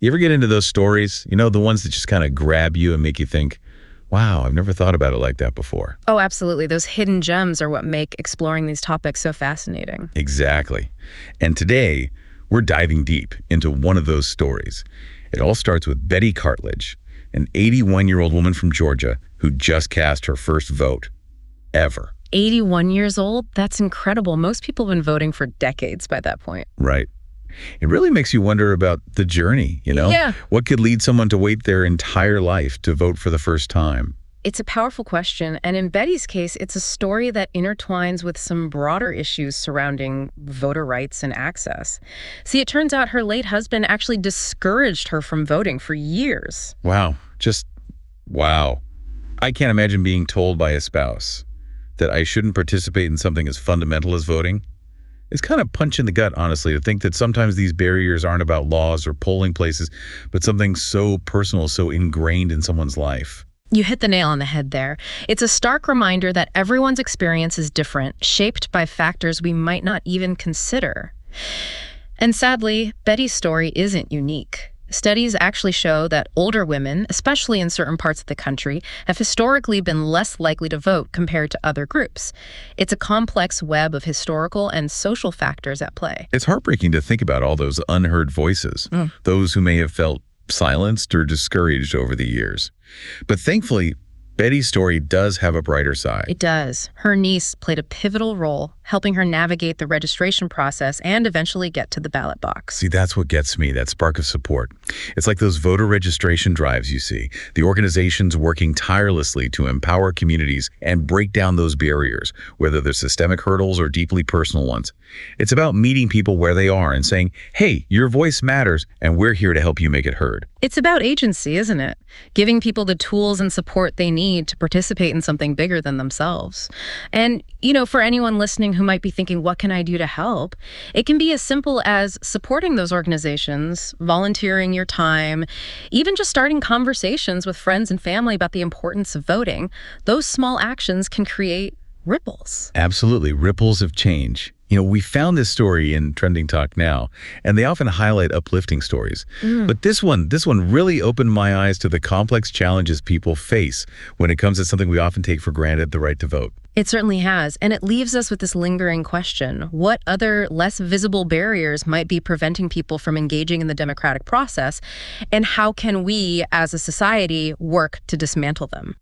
You ever get into those stories, the ones that just kind of grab you and make you think, wow, I've never thought about it like that before? Oh, absolutely. Those hidden gems are what make exploring these topics so fascinating. Exactly. And today, we're diving deep into one of those stories. It all starts with Betty Cartledge, an 81-year-old woman from Georgia who just cast her first vote ever. 81 years old? That's incredible. Most people have been voting for decades by that point. Right. It really makes you wonder about the journey, Yeah. What could lead someone to wait their entire life to vote for the first time? It's a powerful question, and in Betty's case, it's a story that intertwines with some broader issues surrounding voter rights and access. See, it turns out her late husband actually discouraged her from voting for years. Wow. Just wow. I can't imagine being told by a spouse that I shouldn't participate in something as fundamental as voting. It's kind of punch in the gut, honestly, to think that sometimes these barriers aren't about laws or polling places, but something so personal, so ingrained in someone's life. You hit the nail on the head there. It's a stark reminder that everyone's experience is different, shaped by factors we might not even consider. And sadly, Betty's story isn't unique. Studies actually show that older women, especially in certain parts of the country, have historically been less likely to vote compared to other groups. It's a complex web of historical and social factors at play. It's heartbreaking to think about all those unheard voices, those who may have felt silenced or discouraged over the years. But thankfully, Betty's story does have a brighter side. It does. Her niece played a pivotal role, helping her navigate the registration process and eventually get to the ballot box. See, that's what gets me, that spark of support. It's like those voter registration drives you see, the organizations working tirelessly to empower communities and break down those barriers, whether they're systemic hurdles or deeply personal ones. It's about meeting people where they are and saying, hey, your voice matters, and we're here to help you make it heard. It's about agency, isn't it? Giving people the tools and support they need to participate in something bigger than themselves. And, for anyone listening who might be thinking, what can I do to help? It can be as simple as supporting those organizations, volunteering your time, even just starting conversations with friends and family about the importance of voting. Those small actions can create ripples. Absolutely, ripples of change. We found this story in Trending Talk Now, and they often highlight uplifting stories. But this one really opened my eyes to the complex challenges people face when it comes to something we often take for granted, the right to vote. It certainly has, and it leaves us with this lingering question. What other, less visible barriers might be preventing people from engaging in the democratic process, and how can we, as a society, work to dismantle them?